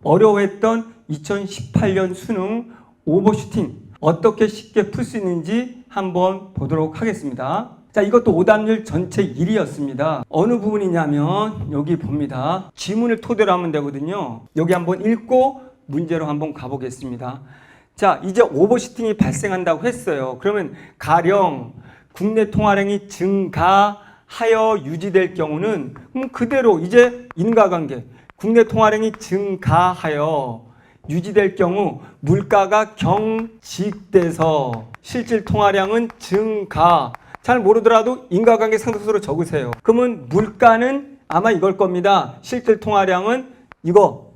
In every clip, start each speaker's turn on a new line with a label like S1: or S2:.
S1: 어려워했던 2018년 수능 오버슈팅 어떻게 쉽게 풀 수 있는지 한번 보도록 하겠습니다. 자, 이것도 오답률 전체 1위였습니다. 어느 부분이냐면 여기 봅니다. 지문을 토대로 하면 되거든요. 여기 한번 읽고 문제로 한번 가보겠습니다. 자, 이제 오버슈팅이 발생한다고 했어요. 그러면 가령 국내 통화량이 증가하여 유지될 경우는 그대로 이제 인과관계 국내 통화량이 증가하여 유지될 경우 물가가 경직돼서 실질 통화량은 증가. 잘 모르더라도 인과관계 상대수로 적으세요. 그러면 물가는 아마 이걸 겁니다. 실질 통화량은 이거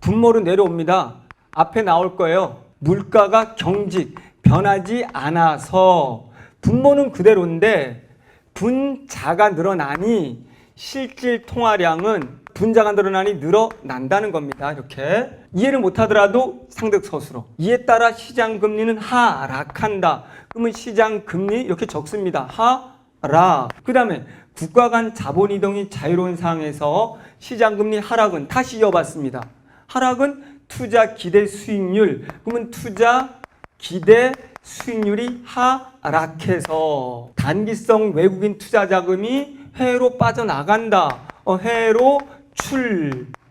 S1: 분모로 내려옵니다. 앞에 나올 거예요. 물가가 경직, 변하지 않아서 분모는 그대로인데 분자가 늘어나니 실질 통화량은 분자가 늘어나니 늘어난다는 겁니다. 이렇게 이해를 못하더라도 상대서술로 이에 따라 시장금리는 하락한다. 그러면 시장금리 이렇게 적습니다. 하락. 그 다음에 국가 간 자본이동이 자유로운 상황에서 시장금리 하락은 다시 이어봤습니다. 하락은 투자 기대 수익률. 그러면 투자 기대 수익률이 하락해서 단기성 외국인 투자 자금이 해외로 빠져나간다. 해외로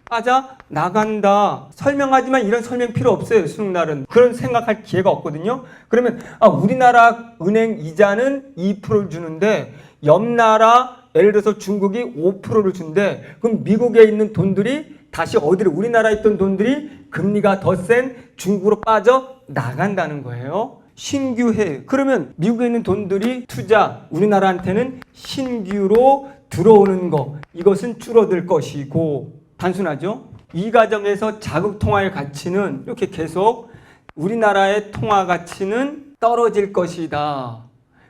S1: 빠져나간다. 설명하지만 이런 설명 필요 없어요. 수능날은. 그런 생각할 기회가 없거든요. 그러면 우리나라 은행 이자는 2%를 주는데 옆 나라 예를 들어서 중국이 5%를 준대. 그럼 미국에 있는 돈들이 다시 어디로 우리나라에 있던 돈들이 금리가 더 센 중국으로 빠져나간다는 거예요. 신규해. 그러면 미국에 있는 돈들이 투자 우리나라한테는 신규로 들어오는 거 이것은 줄어들 것이고 단순하죠. 이 과정에서 자국 통화의 가치는 이렇게 계속 우리나라의 통화 가치는 떨어질 것이다.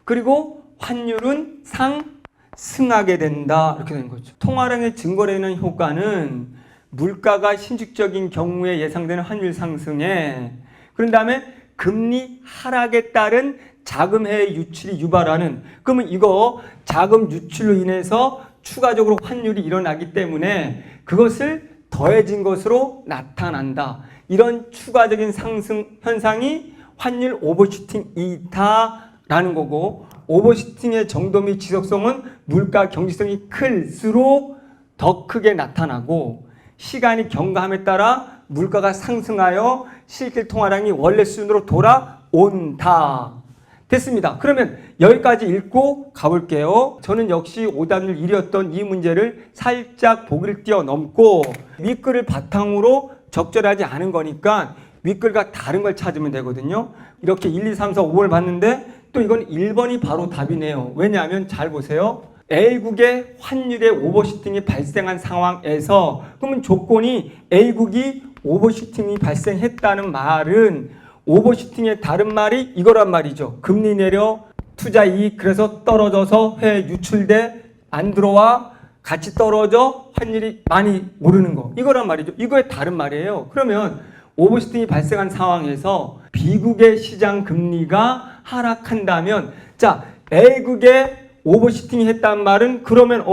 S1: 그리고 환율은 상승하게 된다. 이렇게 되는 거죠. 통화량의 증거라는 효과는 물가가 신축적인 경우에 예상되는 환율 상승에 그런 다음에 금리 하락에 따른 자금 해외 유출이 유발하는 그러면 이거 자금 유출로 인해서 추가적으로 환율이 일어나기 때문에 그것을 더해진 것으로 나타난다. 이런 추가적인 상승 현상이 환율 오버슈팅이다라는 거고 오버슈팅의 정도 및 지속성은 물가 경직성이 클수록 더 크게 나타나고 시간이 경과함에 따라 물가가 상승하여 실질 통화량이 원래 수준으로 돌아온다. 됐습니다. 그러면 여기까지 읽고 가볼게요. 저는 역시 오답률 1위였던 이 문제를 살짝 보기를 뛰어넘고 윗글을 바탕으로 적절하지 않은 거니까 윗글과 다른 걸 찾으면 되거든요. 이렇게 1, 2, 3, 4, 5를 봤는데 또 이건 1번이 바로 답이네요. 왜냐하면 잘 보세요. A국의 환율의 오버슈팅이 발생한 상황에서 그러면 조건이 A국이 오버슈팅이 발생했다는 말은 오버슈팅의 다른 말이 이거란 말이죠. 금리 내려 투자 이익 그래서 떨어져서 해외 유출돼 안 들어와 같이 떨어져 환율이 많이 오르는 거 이거란 말이죠. 이거의 다른 말이에요. 그러면 오버슈팅이 발생한 상황에서 B국의 시장 금리가 하락한다면 자 A국의 오버슈팅이 했다는 말은 그러면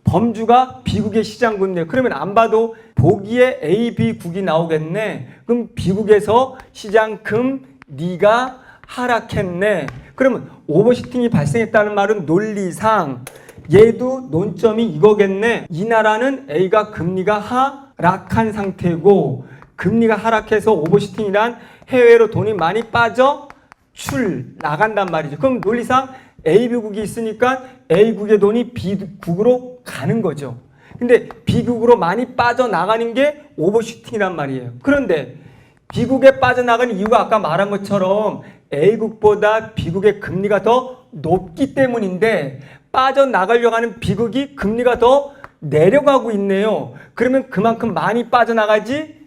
S1: 범주가 B국의 시장 금리 그러면 안 봐도 보기에 A, B국이 나오겠네. 그럼 B국에서 시장 금리가 하락했네. 그러면 오버슈팅이 발생했다는 말은 논리상 얘도 논점이 이거겠네. 이 나라는 A가 금리가 하락한 상태고 금리가 하락해서 오버슈팅이란 해외로 돈이 많이 빠져 나간단 말이죠. 그럼 논리상 A, B국이 있으니까 A국의 돈이 B국으로 가는 거죠. 근데 B국으로 많이 빠져나가는 게 오버슈팅이란 말이에요. 그런데 B국에 빠져나가는 이유가 아까 말한 것처럼 A국보다 B국의 금리가 더 높기 때문인데 빠져나가려고 하는 B국이 금리가 더 내려가고 있네요. 그러면 그만큼 많이 빠져나가지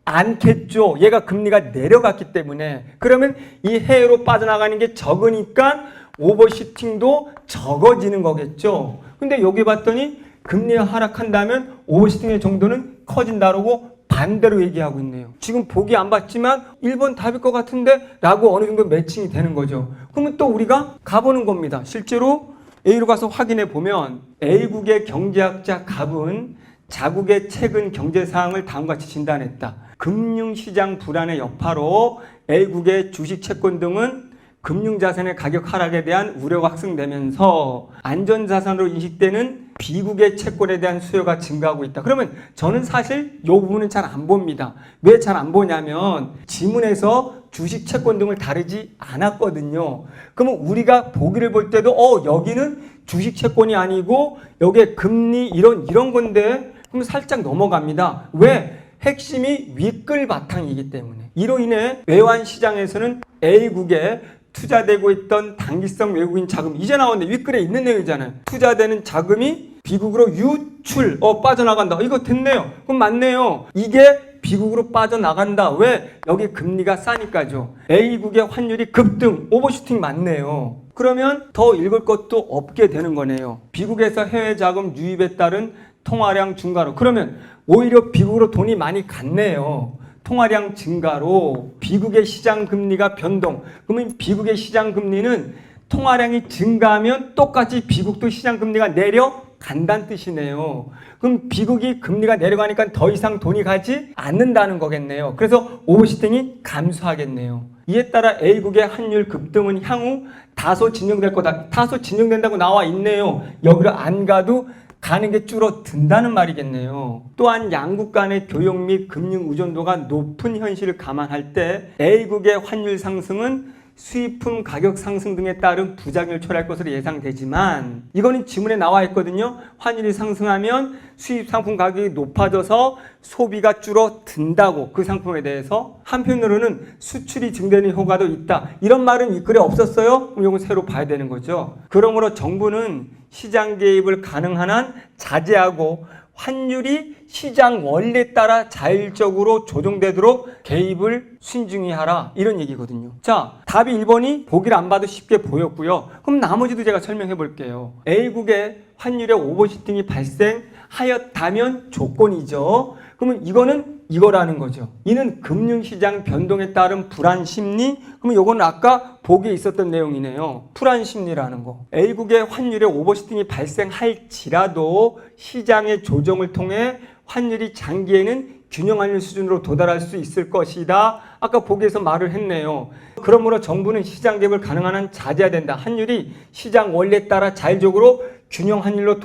S1: 않겠죠. 얘가 금리가 내려갔기 때문에. 그러면 이 해외로 빠져나가는 게 적으니까 오버슈팅도 적어지는 거겠죠. 근데 여기 봤더니 금리가 하락한다면 오버슈팅의 정도는 커진다라고 반대로 얘기하고 있네요. 지금 보기 안 봤지만 1번 답일 것 같은데 라고 어느 정도 매칭이 되는 거죠. 그러면 또 우리가 가보는 겁니다. 실제로 A로 가서 확인해 보면 A국의 경제학자 갑은 자국의 최근 경제 상황을 다음과 같이 진단했다. 금융시장 불안의 여파로 A국의 주식 채권 등은 금융자산의 가격 하락에 대한 우려가 확산되면서 안전자산으로 인식되는 B국의 채권에 대한 수요가 증가하고 있다. 그러면 저는 사실 이 부분은 잘 안 봅니다. 왜 잘 안 보냐면 지문에서 주식 채권 등을 다루지 않았거든요. 그러면 우리가 보기를 볼 때도 여기는 주식 채권이 아니고 여기에 금리 이런 건데 그럼 살짝 넘어갑니다. 왜? 핵심이 윗글 바탕이기 때문에. 이로 인해 외환 시장에서는 A국에 투자되고 있던 단기성 외국인 자금 이제 나왔는데 윗글에 있는 내용이잖아요. 투자되는 자금이 B국으로 유출 빠져나간다. 이거 됐네요. 그럼 맞네요. 이게 B국으로 빠져나간다. 왜? 여기 금리가 싸니까죠. A국의 환율이 급등, 오버슈팅 맞네요. 그러면 더 읽을 것도 없게 되는 거네요. B국에서 해외 자금 유입에 따른 통화량 증가로. 그러면 오히려 B국으로 돈이 많이 갔네요. 통화량 증가로 B국의 시장 금리가 변동. 그러면 B국의 시장 금리는 통화량이 증가하면 똑같이 B국도 시장 금리가 내려간다는 뜻이네요. 그럼 B국이 금리가 내려가니까 더 이상 돈이 가지 않는다는 거겠네요. 그래서 오버슈팅이 감소하겠네요. 이에 따라 A국의 환율 급등은 향후 다소 진정될 거다. 다소 진정된다고 나와 있네요. 여기로 안 가도 가는 게 줄어든다는 말이겠네요. 또한 양국 간의 교역 및 금융 의존도가 높은 현실을 감안할 때 A국의 환율 상승은 수입품 가격 상승 등에 따른 부작용을 초래할 것으로 예상되지만 이거는 지문에 나와 있거든요. 환율이 상승하면 수입 상품 가격이 높아져서 소비가 줄어든다고 그 상품에 대해서 한편으로는 수출이 증대하는 효과도 있다. 이런 말은 이 글에 없었어요? 그럼 이건 새로 봐야 되는 거죠. 그러므로 정부는 시장 개입을 가능한 한 자제하고 환율이 시장 원리에 따라 자율적으로 조정되도록 개입을 신중히 하라 이런 얘기거든요. 자, 답이 1번이 보기를 안 봐도 쉽게 보였고요. 그럼 나머지도 제가 설명해 볼게요. A국의 환율의 오버슈팅이 발생하였다면 조건이죠. 그러면 이거는 이거라는 거죠. 이는 금융시장 변동에 따른 불안 심리. 그러면 이거는 아까 보기에 있었던 내용이네요. 불안 심리라는 거. A국의 환율의 오버슈팅이 발생할지라도 시장의 조정을 통해 환율이 장기에는 균형 환율 수준으로 도달할 수 있을 것이다. 아까 보기에서 말을 했네요. 그러므로 정부는 시장 개입을 가능한 한 자제해야 된다. 환율이 시장 원리에 따라 자율적으로 균형 환율로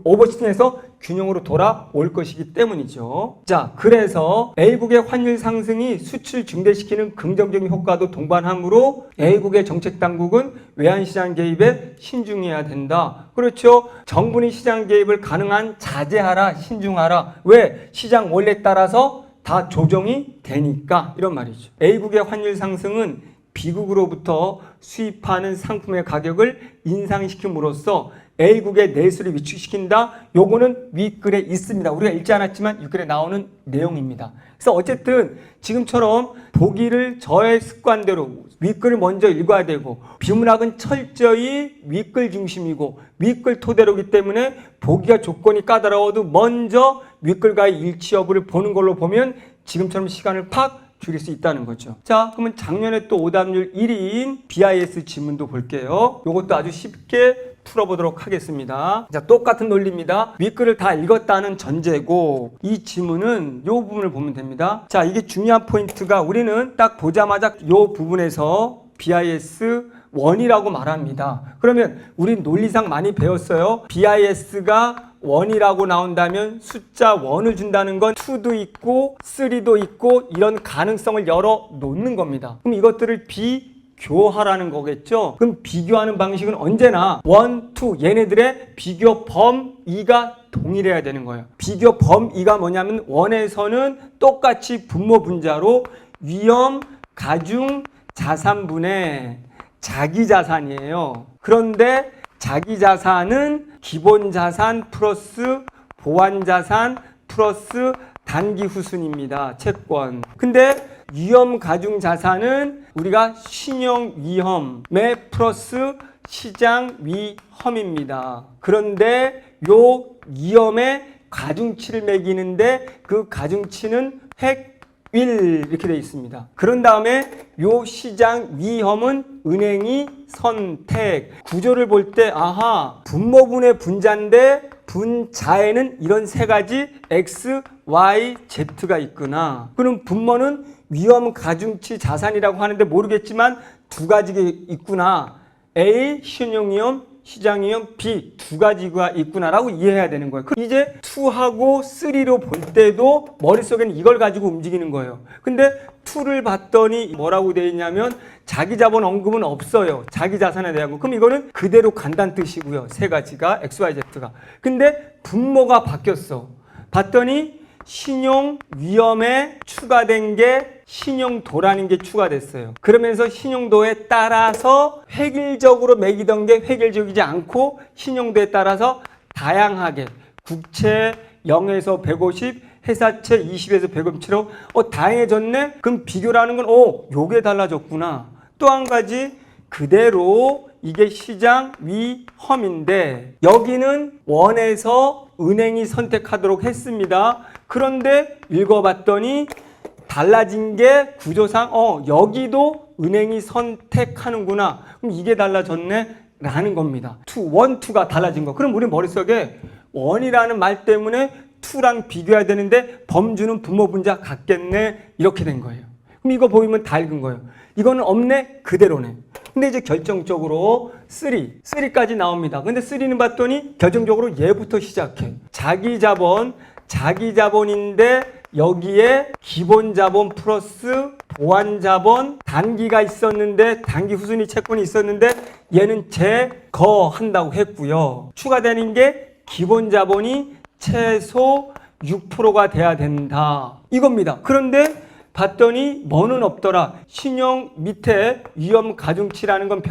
S1: 오버슈팅해서 균형으로 돌아올 것이기 때문이죠. 자, 그래서 A국의 환율 상승이 수출 증대시키는 긍정적인 효과도 동반하므로 A국의 정책 당국은 외환시장 개입에 신중해야 된다. 그렇죠. 정부는 시장 개입을 가능한 자제하라, 신중하라. 왜? 시장 원리에 따라서 다 조정이 되니까 이런 말이죠. A국의 환율 상승은 B국으로부터 수입하는 상품의 가격을 인상시킴으로써 A국의 내수를 위축시킨다. 요거는 윗글에 있습니다. 우리가 읽지 않았지만 윗글에 나오는 내용입니다. 그래서 어쨌든 지금처럼 보기를 저의 습관대로 윗글을 먼저 읽어야 되고 비문학은 철저히 윗글 중심이고 윗글 토대로기 때문에 보기가 조건이 까다로워도 먼저 윗글과의 일치 여부를 보는 걸로 보면 지금처럼 시간을 팍 줄일 수 있다는 거죠. 자, 그러면 작년에 또 오답률 1위인 BIS 지문도 볼게요. 이것도 아주 쉽게 풀어보도록 하겠습니다. 자, 똑같은 논리입니다. 윗글을 다 읽었다는 전제고 이 지문은 이 부분을 보면 됩니다. 자, 이게 중요한 포인트가 우리는 딱 보자마자 이 부분에서 BIS 1이라고 말합니다. 그러면 우리 논리상 많이 배웠어요. BIS가 1이라고 나온다면 숫자 1을 준다는 건 2도 있고 3도 있고 이런 가능성을 열어 놓는 겁니다. 그럼 이것들을 비교하라는 거겠죠. 그럼 비교하는 방식은 언제나 1, 2 얘네들의 비교 범위가 동일해야 되는 거예요. 비교 범위가 뭐냐면 1에서는 똑같이 분모 분자로 위험, 가중, 자산분의 자기 자산이에요. 그런데 자기 자산은 기본 자산 플러스 보완 자산 플러스 단기 후순입니다. 채권. 근데 위험 가중 자산은 우리가 신용 위험에 플러스 시장 위험입니다. 그런데 요 위험에 가중치를 매기는데 그 가중치는 획 1 이렇게 되어 있습니다. 그런 다음에 요 시장 위험은 은행이 선택. 구조를 볼 때 아하 분모분의 분자인데 분자에는 이런 세 가지 X, Y, Z가 있구나. 그럼 분모는 위험 가중치 자산이라고 하는데 모르겠지만 두 가지가 있구나. A, 신용위험, 시장위험, B 두 가지가 있구나라고 이해해야 되는 거예요. 이제 2하고 3로 볼 때도 머릿속에는 이걸 가지고 움직이는 거예요. 근데 2를 봤더니 뭐라고 되어 있냐면 자기 자본 언급은 없어요. 자기 자산에 대한 거. 그럼 이거는 그대로 간다는 뜻이고요. 세 가지가 XYZ가. 근데 분모가 바뀌었어. 봤더니 신용 위험에 추가된 게 신용도라는 게 추가됐어요. 그러면서 신용도에 따라서 획일적으로 매기던 게 획일적이지 않고 신용도에 따라서 다양하게 국채 0에서 150, 회사채 20에서 150으로 다양해졌네? 그럼 비교라는 건 요게 달라졌구나. 또 한 가지 그대로 이게 시장 위험인데 여기는 원에서 은행이 선택하도록 했습니다. 그런데 읽어봤더니 달라진 게 구조상 여기도 은행이 선택하는구나. 그럼 이게 달라졌네 라는 겁니다. 2가 달라진 거. 그럼 우리 머릿속에 원이라는 말 때문에 2랑 비교해야 되는데 범주는 분모 분자 같겠네 이렇게 된 거예요. 그럼 이거 보이면 다 읽은 거예요. 이거는 없네 그대로네. 근데 이제 결정적으로 3까지 나옵니다. 근데 3는 봤더니 결정적으로 얘부터 시작해. 자기 자본인데 여기에 기본 자본 플러스 보완 자본 단기가 있었는데 단기 후순위 채권이 있었는데 얘는 제거한다고 했고요. 추가되는 게 기본 자본이 최소 6%가 돼야 된다. 이겁니다. 그런데 봤더니 뭐는 없더라. 신용 밑에 위험 가중치라는 건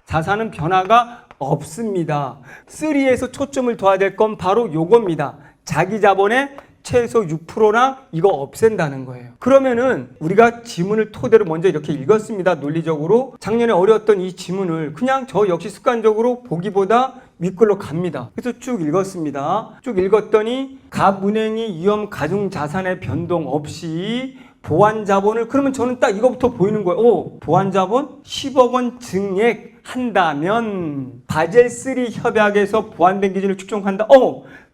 S1: 자산은 변화가 없습니다. 3에서 초점을 둬야 될 건 바로 요겁니다. 자기 자본의 최소 6%나 이거 없앤다는 거예요. 그러면은 우리가 지문을 토대로 먼저 이렇게 읽었습니다. 논리적으로. 작년에 어려웠던 이 지문을 그냥 저 역시 습관적으로 보기보다 윗글로 갑니다. 그래서 쭉 읽었습니다. 쭉 읽었더니 갑은행이 위험 가중 자산의 변동 없이 보완 자본을 그러면 저는 딱 이거부터 보이는 거예요. 보완 자본 10억 원 증액 한다면 바젤3 협약에서 보완된 기준을 측정한다.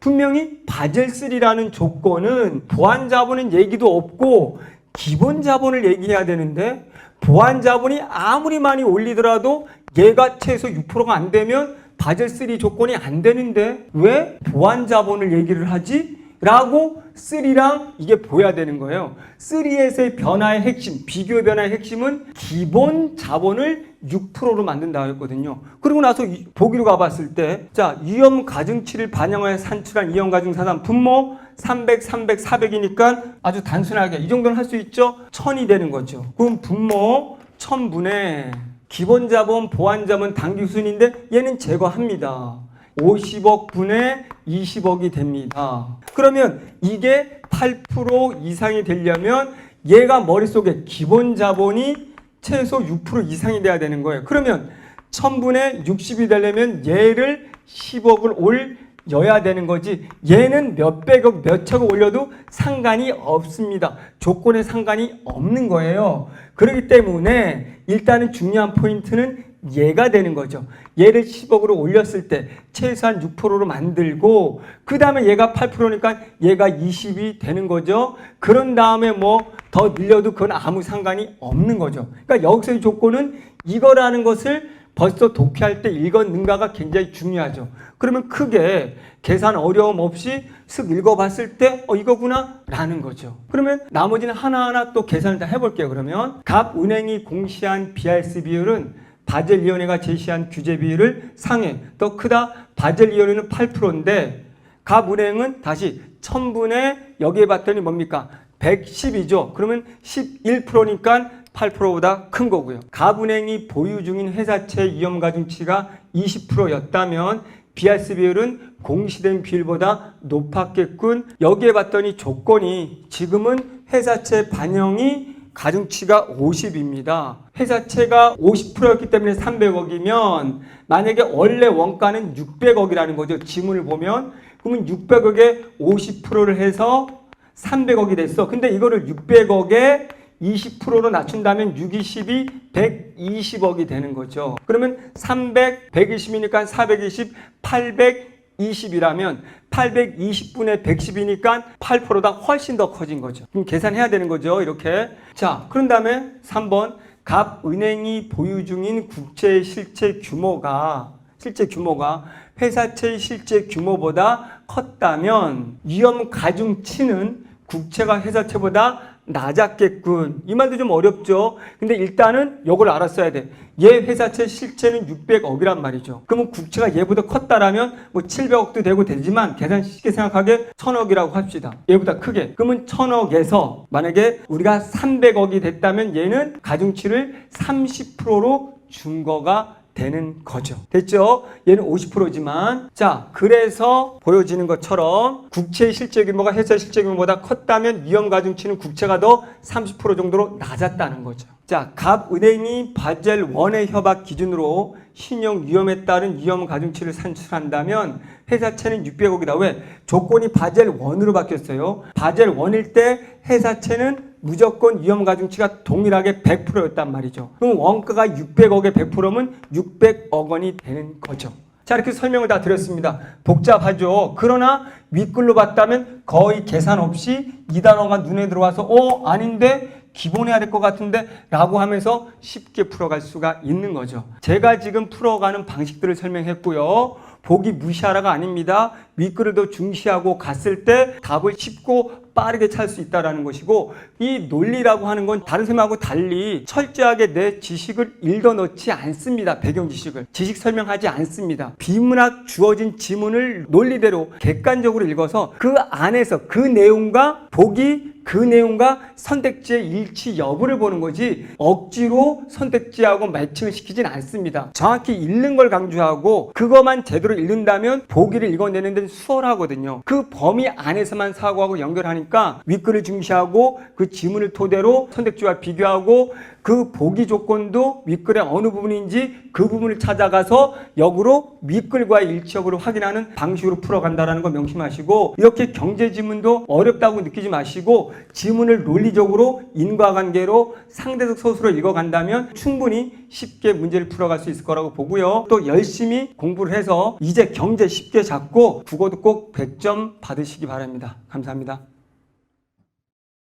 S1: 분명히 바젤3라는 조건은 보완 자본은 얘기도 없고 기본 자본을 얘기해야 되는데 보완 자본이 아무리 많이 올리더라도 얘가 최소 6%가 안 되면 바젤3 조건이 안 되는데 왜 보완 자본을 얘기를 하지? 라고 3랑 이게 보여야 되는 거예요. 3에서의 변화의 핵심, 비교 변화의 핵심은 기본 자본을 6%로 만든다고 했거든요. 그리고 나서 보기로 가봤을 때, 자, 위험 가중치를 반영하여 산출한 위험 가중자산 분모 300, 300, 400이니까 아주 단순하게 이 정도는 할 수 있죠? 1000이 되는 거죠. 그럼 분모 1000분의 기본 자본, 보완 자본 단기 순인데 얘는 제거합니다. 50억 분의 20억이 됩니다. 그러면 이게 8% 이상이 되려면 얘가 머릿속에 기본 자본이 최소 6% 이상이 돼야 되는 거예요. 그러면 1000분의 60이 되려면 얘를 10억을 올려야 되는 거지 얘는 몇백억, 몇천억 올려도 상관이 없습니다. 조건에 상관이 없는 거예요. 그렇기 때문에 일단은 중요한 포인트는 얘가 되는 거죠. 얘를 10억으로 올렸을 때 최소한 6%로 만들고 그 다음에 얘가 8%니까 얘가 20이 되는 거죠. 그런 다음에 뭐 더 늘려도 그건 아무 상관이 없는 거죠. 그러니까 여기서의 조건은 이거라는 것을 벌써 독해할 때 읽었는가가 굉장히 중요하죠. 그러면 크게 계산 어려움 없이 쓱 읽어봤을 때 이거구나 라는 거죠. 그러면 나머지는 하나하나 또 계산을 다 해볼게요. 그러면 갑은행이 공시한 BRC 비율은 바젤위원회가 제시한 규제 비율을 상회, 더 크다. 바젤위원회는 8%인데 갑은행은 다시 1000분의 여기에 봤더니 뭡니까? 110이죠. 그러면 11%니까 8%보다 큰 거고요. 갑은행이 보유 중인 회사채 위험 가중치가 20%였다면 BRC 비율은 공시된 비율보다 높았겠군. 여기에 봤더니 조건이 지금은 회사채 반영이 가중치가 50입니다. 회사채가 50%였기 때문에 300억이면 만약에 원래 원가는 600억이라는 거죠. 지문을 보면. 그러면 600억에 50%를 해서 300억이 됐어. 근데 이거를 600억에 20%로 낮춘다면 6, 20이 120억이 되는 거죠. 그러면 300, 120이니까 420, 820 820이라면 820분의 110이니까 8%다 훨씬 더 커진 거죠. 그럼 계산해야 되는 거죠. 이렇게. 자, 그런 다음에 3번 갑 은행이 보유 중인 국채의 실제 규모가 회사채의 실제 규모보다 컸다면 위험 가중치는 국채가 회사채보다 낮았겠군. 이 말도 좀 어렵죠. 근데 일단은 이걸 알았어야 돼. 얘 회사채 실채는 600억이란 말이죠. 그러면 국채가 얘보다 컸다라면 뭐 700억도 되지만 계산 쉽게 생각하게 1000억이라고 합시다. 얘보다 크게. 그러면 1000억에서 만약에 우리가 300억이 됐다면 얘는 가중치를 30%로 준 거가 되는 거죠. 됐죠? 얘는 50%지만 자, 그래서 보여지는 것처럼 국채의 실제 규모가 회사 실제 규모보다 컸다면 위험 가중치는 국채가 더 30% 정도로 낮았다는 거죠. 자, 갑은행이 바젤 1의 협약 기준으로 신용 위험에 따른 위험 가중치를 산출한다면 회사채는 600억이다. 왜? 조건이 바젤 1으로 바뀌었어요. 바젤 1일 때 회사채는 무조건 위험 가중치가 동일하게 100%였단 말이죠. 그럼 원가가 600억에 100%면 600억 원이 되는 거죠. 자, 이렇게 설명을 다 드렸습니다. 복잡하죠. 그러나 윗글로 봤다면 거의 계산 없이 이 단어가 눈에 들어와서 아닌데 기본해야 될 것 같은데 라고 하면서 쉽게 풀어갈 수가 있는 거죠. 제가 지금 풀어가는 방식들을 설명했고요. 보기 무시하라가 아닙니다. 윗글을 더 중시하고 갔을 때 답을 쉽고 빠르게 찾을 수 있다는 것이고, 이 논리라고 하는 건 다른 셈하고 달리 철저하게 내 지식을 읽어 넣지 않습니다. 배경 지식을. 지식 설명하지 않습니다. 비문학 주어진 지문을 논리대로 객관적으로 읽어서 그 안에서 그 내용과 선택지의 일치 여부를 보는 거지 억지로 선택지하고 매칭을 시키진 않습니다. 정확히 읽는 걸 강조하고 그것만 제대로 읽는다면 보기를 읽어내는 데는 수월하거든요. 그 범위 안에서만 사고하고 연결하니까 윗글을 중시하고 그 지문을 토대로 선택지와 비교하고 그 보기 조건도 윗글의 어느 부분인지 그 부분을 찾아가서 역으로 윗글과의 일치 여부를 확인하는 방식으로 풀어간다는 거 명심하시고, 이렇게 경제 지문도 어렵다고 느끼지 마시고 지문을 논리적으로 인과관계로 상대적 소수로 읽어간다면 충분히 쉽게 문제를 풀어갈 수 있을 거라고 보고요. 또 열심히 공부를 해서 이제 경제 쉽게 잡고 국어도 꼭 100점 받으시기 바랍니다. 감사합니다.